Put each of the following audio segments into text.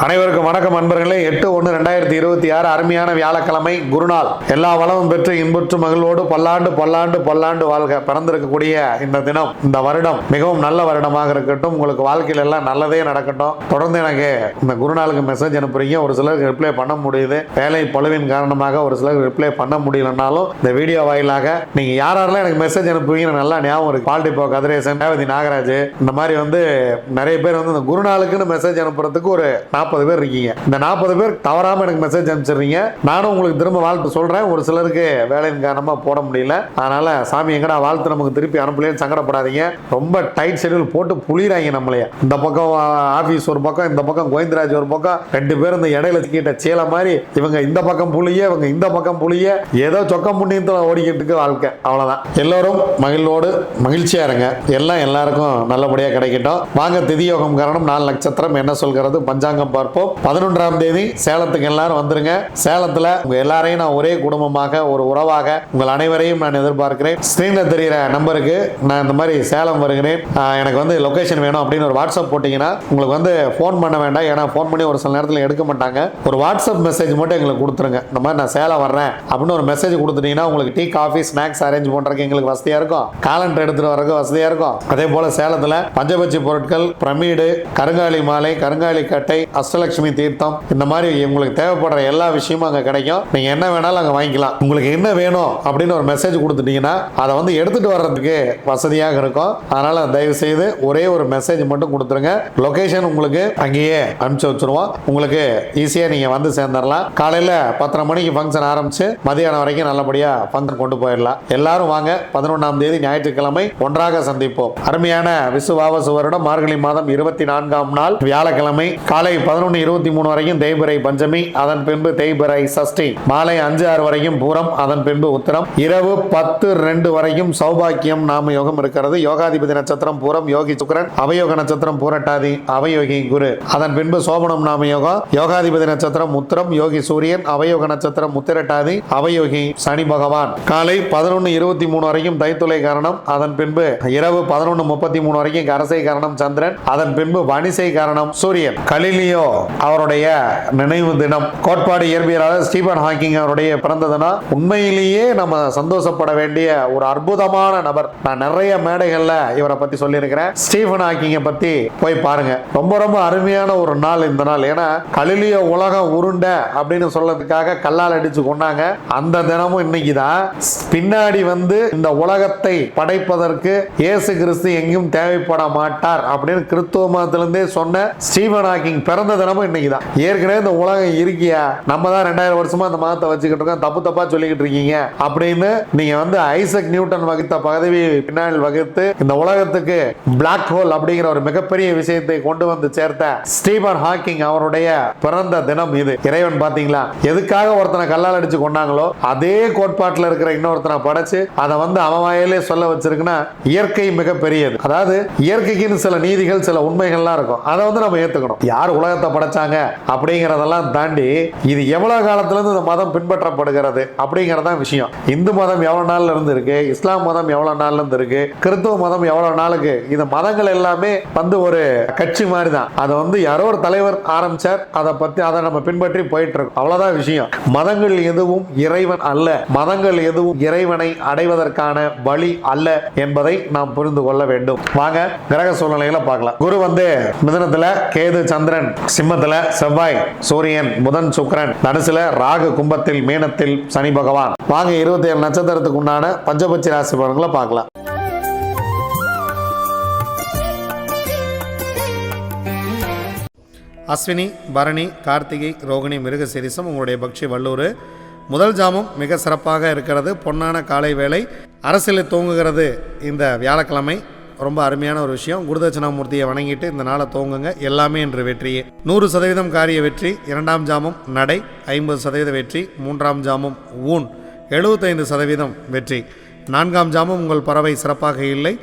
அனைவருக்கும் வணக்கம் அன்பர்களே. 8/1/2026 அருமையான வியாழக்கிழமை குருநாள். எல்லா வளமும் பெற்று இன்புற்று மகிழ்வோடு பல்லாண்டு பல்லாண்டு பல்லாண்டு வாழ்க. பிறந்திருக்கக்கூடிய இந்த தினம், இந்த வருடம் மிகவும் நல்ல வருடமாக இருக்கட்டும். உங்களுக்கு வாழ்க்கையில் எல்லாம் நல்லதே நடக்கட்டும். தொடர்ந்து எனக்கு இந்த குருநாளுக்கு மெசேஜ் அனுப்புறீங்க. ஒரு சிலருக்கு ரிப்ளை பண்ண முடியுது, வேலை பழுவின் காரணமாக ஒரு சிலருக்கு ரிப்ளை பண்ண முடியலனாலும் இந்த வீடியோ வாயிலாக நீங்க யாரெல்லாம் எனக்கு மெசேஜ் அனுப்புவீங்கன்னு நல்லா ஞாபகம் இருக்கு. பால்டிப்போ கதிரேசன், ரேவதி நாகராஜ், இந்த மாதிரி நிறைய பேர் இந்த குருநாளுக்குன்னு மெசேஜ் அனுப்புறதுக்கு ஒரு 40 பேர் இருக்கீங்க. இந்த 40 பேர் தவறாம எனக்கு மெசேஜ் அனுப்பிச்சிடுறீங்க. நானும் உங்களுக்கு திரும்ப வாழ்த்து சொல்றேன். ஒரு சிலருக்கு வேலையின் காரணமா போட முடியல. அதனால சாமி எங்கடா வாழ்த்து நமக்கு திருப்பி அனுப்பலைன்னு சங்கடப்படாதீங்க. ரொம்ப டைட் ஷெட்யூல் போட்டு புளிறாங்க நம்மளைய. இந்த பக்கம் ஆபீஸ் ஒரு பக்கம், இந்த பக்கம் கோவிந்தராஜ் ஒரு பக்கம், 2 பேர் இந்த இடையில கிட்ட சேல மாதிரி இவங்க இந்த பக்கம் புளிய, இவங்க இந்த பக்கம் புளிய, ஏதோ சொக்கம் புண்ணியத்தில் ஓடிக்கிட்டு வாழ்க்கை. அவ்வளவுதான். எல்லோரும் மகிழ்வோடு மகிழ்ச்சியா இருங்க. எல்லாம் எல்லாருக்கும் நல்லபடியா கிடைக்கட்டும். வாங்க திதியோகம் காரணம் 4 நட்சத்திரம் என்ன சொல்கிறது பஞ்சாங்கம் பார்ப்போம். 11ஆம் தேதி சேலத்துக்கு எல்லாரும் வந்துருங்க. சேலத்துல உங்க எல்லாரையும் நான் ஒரே குடும்பமாக, ஒரு உறவாக உங்கள் அனைவரையும் நான் எதிர்பார்க்கிறேன். ஸ்கிரீன்ல தெரிகிற நம்பருக்கு நான் இந்த மாதிரி சேலம் வருகிறேன், எனக்கு லொகேஷன் வேணும் அப்படின்னு ஒரு வாட்ஸ்அப் போட்டீங்கன்னா உங்களுக்கு ஃபோன் பண்ண வேண்டாம். ஏன்னா ஃபோன் பண்ணி ஒரு சில நேரத்தில் எடுக்க மாட்டாங்க. ஒரு வாட்ஸ்அப் மெசேஜ் மட்டும் எங்களுக்கு கொடுத்துருங்க. இந்த மாதிரி நான் சேலம் வர்றேன் அப்படின்னு ஒரு மெசேஜ் கொடுத்துட்டீங்கன்னா உங்களுக்கு டீ காஃபி ஸ்நாக்ஸ் அரேஞ்ச் பண்றதுக்கு எங்களுக்கு வசதியா இருக்கும். காலண்டர் எடுத்துட்டு வரக்கு வசதியா இருக்கும். அதே போல சேலத்துல பஞ்சபட்சி பொருட்கள், பிரமிடு, கருங்காலி மாலை, கருங்காலி கட்டை, அஷ்டலட்சுமி தீர்த்தம், இந்த மாதிரி உங்களுக்கு தேவைப்படுற எல்லா விஷயமும் அங்க கிடைக்கும். நீங்க என்ன வேணாலும் அங்க வாங்கிக்கலாம். உங்களுக்கு என்ன வேணும் அப்படின்னு ஒரு மெசேஜ் கொடுத்துட்டீங்கன்னா அதை எடுத்துட்டு வர்றதுக்கு வசதியாக இருக்கும். அதனால தயவு செய்து ஒரே ஒரு மெசேஜ் மட்டும் கொடுத்துருங்க. லொகேஷன் உங்களுக்கு அங்கேயே அனுப்பிச்சு வச்சிருவோம். உங்களுக்கு ஈஸியா நீங்க வந்து சேர்ந்துடலாம். காலையில 10:30 மணிக்கு ஃபங்க்ஷன் ஆரம்பிச்சு மதியானம் வரைக்கும் நல்லபடியா ஃபங்க்ஷன் கொண்டு போயிடலாம். எல்லாரும் வாங்க. 11ஆம் தேதி ஞாயிற்றுக்கிழமை ஒன்றாக சந்திப்போம். அருமையான விசுவாவசு வருடம் மார்கழி மாதம் 24ஆம் நாள் வியாழக்கிழமை காலை 11:23 வரைக்கும் தேய்பிறை பஞ்சமி, அதன் பின்பு தேய்பிறை சஷ்டி, மாலை 5:06 வரைக்கும் பூரம், அதன் பின்பு உத்திரம், இரவு 10:02 வரைக்கும் சௌபாக்கியம் நாம யோகம் இருக்கிறது. யோகாதிபதி நட்சத்திரம் பூரம், யோகி சுக்கிரன், அவயோக நட்சத்திரம் பூரட்டாதி, அவயோகி குரு, அதன் பின்பு சோபனம் நாம யோகம், யோகாதிபதி நட்சத்திரம் உத்திரம், யோகி சூரியன், அவயோக நட்சத்திரம் உத்திரட்டாதி, அவயோகி சனி பகவான். காலை 11:23 வரைக்கும் தைத்துளை காரணம், அதன் பின்பு இரவு 11:33 வரைக்கும் கரசை காரணம் சந்திரன், அதன் பின்பு வணிசை காரணம் சூரியன். கலிலியோ அவருடைய நினைவு தினம். கோட்பாடு இயற்பியலாளர் ஸ்டீபன் ஹாக்கிங் அவருடைய பிறந்த தினம். உண்மையிலேயே நம்ம சந்தோஷப்பட வேண்டிய ஒரு அற்புதமான நபர். நான் நிறைய மேடைகள்ல இவரை பத்தி சொல்லியிருக்கிறேன். ஸ்டீபன் ஹாக்கிங்கை பத்தி போய் பாருங்க. ரொம்ப ரொம்ப அருமையான ஒரு நாள் இந்த நாள். ஏன்னா கலிலியோ உலகம் உருண்ட அப்படின்னு சொல்றதுக்காக கல்லால் அடிச்சு கொண்டாங்க. அந்த தினமும் இன்னைக்கு தான். பின்னாடி இந்த உலகத்தை படைப்பதற்கு இயேசு கிறிஸ்து எங்கும் தேவைப்பட மாட்டார் அப்படின்னு கிறிஸ்துவ மதத்திலிருந்தே சொன்ன ஸ்டீபன் ஹாக்கிங் பிறந்த தினமும் இன்னைக்கு தான். ஏற்கனவே இந்த உலகம் இருக்கியா, நம்ம தான் 2000 வருஷமா அந்த மதத்தை வச்சுக்கிட்டு இருக்கோம், தப்பு தப்பா சொல்லிக்கிட்டு இருக்கீங்க அப்படின்னு நீங்க ஐசக் நியூட்டன் வகுத்த பதவி பின்னால் வகுத்து இந்த உலகத்துக்கு பிளாக் ஹோல் அப்படிங்கிற ஒரு மிகப்பெரிய விஷயத்தை கொண்டு வந்து சேர்த்த ஸ்டீபன் ஹாக்கிங் அவருடைய பிறந்த தினம் இது. இறைவன் பாத்தீங்களா, எதுக்காக ஒருத்தனை கல்லால் அடிச்சு கொண்டாங்களோ அதே கோட்பாட்டில் இருக்கிற இன்னொருத்தனை படைச்சு அதை அவன் வாயிலே சொல்ல வச்சிருக்குன்னா இயற்கை மிகப்பெரியது. அதாவது இயற்கைக்குன்னு சில நீதிகள், சில உண்மைகள்லாம் இருக்கும். அதை நம்ம ஏத்துக்கணும். யார் உலகத்தை படைச்சாங்க அப்படிங்கறதெல்லாம் தாண்டி இது எவ்வளவு காலத்துல இருந்து இந்த மதம் பின்பற்றப்படுகிறது அப்படிங்கறதான் விஷயம். இந்து மதம் எவ்வளவு நாள்ல இருந்து இருக்கு, இஸ்லாம் மதம் எவ்வளவு நாள்ல இருந்து இருக்கு, கிறிஸ்துவ மதம் எவ்வளவு நாளுக்கு. இந்த மதங்கள் எல்லாமே ஒரு கட்சி மாதிரி தான். அதை யாரோ ஒரு தலைவர் ஆரம்பிச்சார், அதை நம்ம பின்பற்றி போயிட்டு இருக்கோம். அவ்வளவுதான் விஷயம். மதங்கள் எதுவும் இறைவன் அல்ல. மதங்கள் எதுவும் இறைவனை அடைவதற்கான வழி அல்ல என்பதை நாம் புரிந்து கொள்ள வேண்டும். வாங்க கிரக சூழ்நிலைகளை பார்க்கலாம். குரு மிதுனத்துல, கேது சந்திரன் சிம்மத்துல, செவ்வாய் சூரியன், புதன் சுக்கிரன் தனுசுல, ராகு கும்பத்தில், மீனத்தில் சனி பகவான். வாங்க 27 நட்சத்திரத்துக்கு உண்டான பஞ்சபட்சி ராசி பலன்களை பார்க்கலாம். அஸ்வினி, பரணி, கார்த்திகை, ரோகிணி, மிருகசீரிசம் உங்களுடைய பக்ஷி வல்லூர். முதல் ஜாமம் மிக சிறப்பாக இருக்கிறது. பொன்னான காலை வேளை. அரசியலில் தூங்குகிறது இந்த வியாழக்கிழமை. ரொம்ப அருமையான ஒரு விஷயம். குருதட்சணாமூர்த்தியை வணங்கிட்டு இந்த நாளை தூங்குங்க. எல்லாமே இன்று வெற்றியே. 100% காரிய வெற்றி. 2ஆம் ஜாமம் நடை 50% வெற்றி. 3ஆம் ஜாமம் ஊன் 75% வெற்றி. 4ஆம் ஜாமம் உங்கள் பறவை சிறப்பாக இல்லை.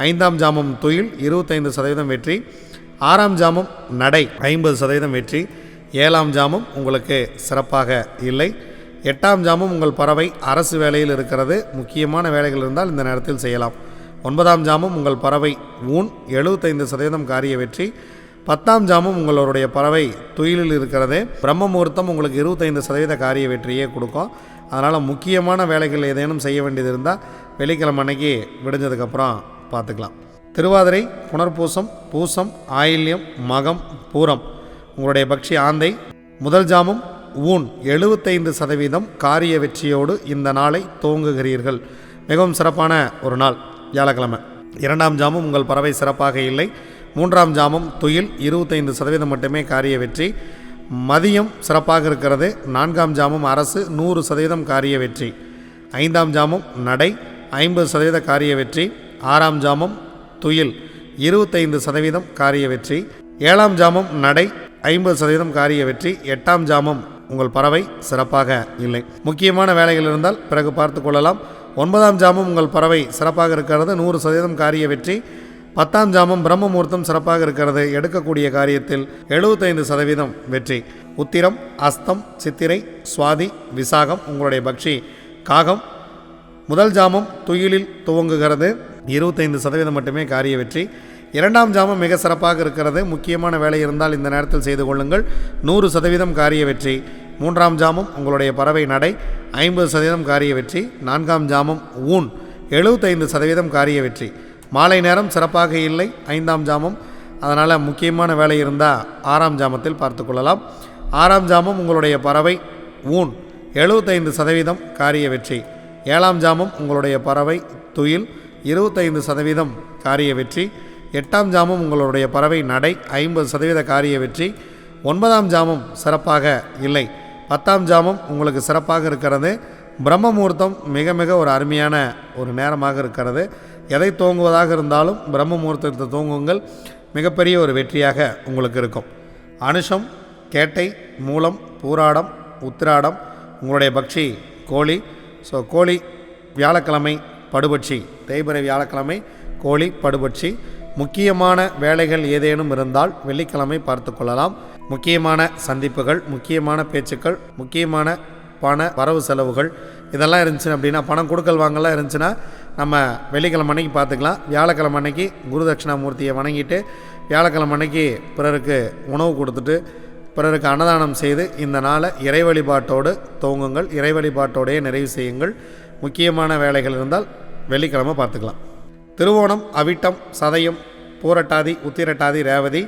5ஆம் ஜாமம் துயில் 25% வெற்றி. 6ஆம் ஜாமம் நடை 50% வெற்றி. 7ஆம் ஜாமம் உங்களுக்கு சிறப்பாக இல்லை. 8ஆம் ஜாமம் உங்கள் பறவை அரசு வேலையில் இருக்கிறது. முக்கியமான வேலைகள் இருந்தால் இந்த நேரத்தில் செய்யலாம். 9ஆம் ஜாமம் உங்கள் பறவை ஊன் 75% காரிய வெற்றி. 10ஆம் ஜாமம் உங்களுடைய பறவை துயிலில் இருக்கிறது. பிரம்ம முகூர்த்தம் உங்களுக்கு 25% காரிய வெற்றியே கொடுக்கும். அதனால் முக்கியமான வேலைகள் ஏதேனும் செய்ய வேண்டியது இருந்தால் வெள்ளிக்கிழமை அன்னைக்கு விடிஞ்சதுக்கப்புறம் பார்த்துக்கலாம். திருவாதிரை, புனர்பூசம், பூசம், ஆயில்யம், மகம், பூரம் உங்களுடைய பக்ஷி ஆந்தை. முதல் ஜாமம் ஊன் 75% காரிய வெற்றியோடு இந்த நாளை துவங்குகிறீர்கள். மிகவும் சிறப்பான ஒரு நாள் வியாழக்கிழமை. 2ஆம் ஜாமம் உங்கள் பறவை சிறப்பாக இல்லை. 3ஆம் ஜாமம் துயில் 25% மட்டுமே காரிய வெற்றி. மதியம் சிறப்பாக இருக்கிறது. 4ஆம் ஜாமம் அரசு 100% காரிய வெற்றி. 5ஆம் ஜாமம் நடை 50% காரிய வெற்றி. 6ஆம் ஜாமம் துயில் 25% காரிய வெற்றி. 7ஆம் ஜாமம் நடை 50% காரிய வெற்றி. 8ஆம் ஜாமம் உங்கள் பறவை சிறப்பாக இல்லை. முக்கியமான வேலைகள் இருந்தால் பிறகு பார்த்து கொள்ளலாம். 9ஆம் ஜாமம் உங்கள் பறவை சிறப்பாக இருக்கிறது, 100% காரிய வெற்றி. 10ஆம் ஜாமம் பிரம்ம முகூர்த்தம் சிறப்பாக இருக்கிறது, எடுக்கக்கூடிய காரியத்தில் 75% வெற்றி. உத்திரம், அஸ்தம், சித்திரை, சுவாதி, விசாகம் உங்களுடைய பக்ஷி காகம். முதல் ஜாமம் துயிலில் துவங்குகிறது, 25% மட்டுமே காரிய வெற்றி. 2ஆம் ஜாமம் மிக சிறப்பாக இருக்கிறது. முக்கியமான வேலை இருந்தால் இந்த நேரத்தில் செய்து கொள்ளுங்கள், 100% காரிய வெற்றி. 3ஆம் ஜாமம் உங்களுடைய பறவை நடை 50% காரிய வெற்றி. 4ஆம் ஜாமம் ஊன் 75% காரிய வெற்றி. மாலை நேரம் சிறப்பாக இல்லை 5ஆம் ஜாமம். அதனால் முக்கியமான வேலை இருந்தால் 6ஆம் ஜாமத்தில் பார்த்து கொள்ளலாம். 6ஆம் ஜாமம் உங்களுடைய பறவை ஊன் 75% காரிய வெற்றி. 7ஆம் ஜாமம் உங்களுடைய பறவை துயில் 25% காரிய வெற்றி. 8ஆம் ஜாமம் உங்களுடைய பறவை நடை 50% காரிய வெற்றி. 9ஆம் ஜாமம் சிறப்பாக இல்லை. 10ஆம் ஜாமம் உங்களுக்கு சிறப்பாக இருக்கிறது. பிரம்ம முகூர்த்தம் மிக மிக ஒரு அருமையான ஒரு நேரமாக இருக்கிறது. எதை துவங்குவதாக இருந்தாலும் பிரம்ம முகூர்த்தத்தை துவங்குங்கள், மிகப்பெரிய ஒரு வெற்றியாக உங்களுக்கு இருக்கும். அனுஷம், கேட்டை, மூலம், பூராடம், உத்திராடம் உங்களுடைய பக்ஷி கோழி. ஸோ கோழி வியாழக்கிழமை படுபட்சி, தேய்பிறை வியாழக்கிழமை கோழி படுபட்சி. முக்கியமான வேலைகள் ஏதேனும் இருந்தால் வெள்ளிக்கிழமை பார்த்து கொள்ளலாம். முக்கியமான சந்திப்புகள், முக்கியமான பேச்சுக்கள், முக்கியமான பண வரவு செலவுகள் இதெல்லாம் இருந்துச்சு அப்படின்னா, பணம் கொடுக்கல் வாங்கலாம் இருந்துச்சுன்னா நம்ம வெள்ளிக்கிழமை அன்னைக்கு பார்த்துக்கலாம். வியாழக்கிழமை அன்னைக்கு குரு தட்சிணாமூர்த்தியை வணங்கிட்டு வியாழக்கிழமை அன்னைக்கு பிறருக்கு உணவு கொடுத்துட்டு பிறருக்கு அன்னதானம் செய்து இந்த நாளை இறை வழிபாட்டோடு துவங்குங்கள். இறை வழிபாட்டோடையே நிறைவு செய்யுங்கள். முக்கியமான வேலைகள் இருந்தால் வெள்ளிக்கிழமை பார்த்துக்கலாம். திருவோணம், அவிட்டம், சதயம், பூரட்டாதி, உத்திரட்டாதி, ரேவதி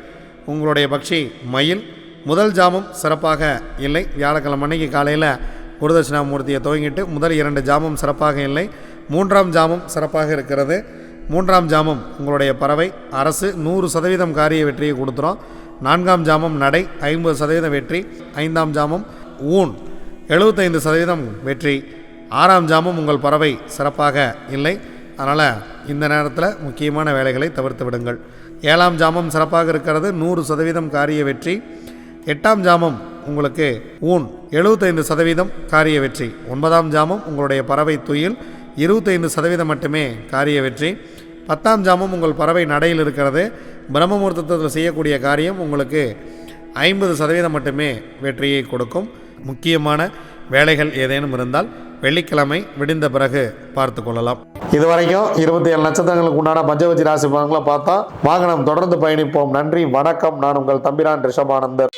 உங்களுடைய பக்ஷி மயில். முதல் ஜாமம் சிறப்பாக இல்லை. வியாழக்கிழமை அன்னைக்கு காலையில் குருதட்சிணாமூர்த்தியை துவங்கிட்டு முதல் 2 ஜாமம் சிறப்பாக இல்லை. 3ஆம் ஜாமம் சிறப்பாக இருக்கிறது. 3ஆம் ஜாமம் உங்களுடைய பறவை அரசு 100% காரிய வெற்றியை கொடுத்துரும். 4ஆம் ஜாமம் நடை 50% வெற்றி. 5ஆம் ஜாமம் ஊன் 75% வெற்றி. 6ஆம் ஜாமம் உங்கள் பறவை சிறப்பாக இல்லை. அதனால் இந்த நேரத்தில் முக்கியமான வேலைகளை தவிர்த்து விடுங்கள். 7ஆம் ஜாமம் சிறப்பாக இருக்கிறது, 100% காரிய வெற்றி. 8ஆம் ஜாமம் உங்களுக்கு ஊன் 75% காரிய வெற்றி. 9ஆம் ஜாமம் உங்களுடைய பறவை துயில் 25% மட்டுமே காரிய வெற்றி. 10ஆம் ஜாமம் உங்கள் பறவை நடையில் இருக்கிறது. பிரம்ம முகூர்த்தத்தில் செய்யக்கூடிய காரியம் உங்களுக்கு 50% மட்டுமே வெற்றியை கொடுக்கும். முக்கியமான வேலைகள் ஏதேனும் இருந்தால் வெள்ளிக்கிழமை விடிந்த பிறகு பார்த்து கொள்ளலாம். இதுவரைக்கும் 27 நட்சத்திரங்களுக்கு உண்டான பஞ்சவச்சி ராசி பலன்களை பார்த்தா வாங்க நாம் தொடர்ந்து பயணிப்போம். நன்றி, வணக்கம். நான் உங்கள் தம்பிரான் ரிஷபானந்தர்.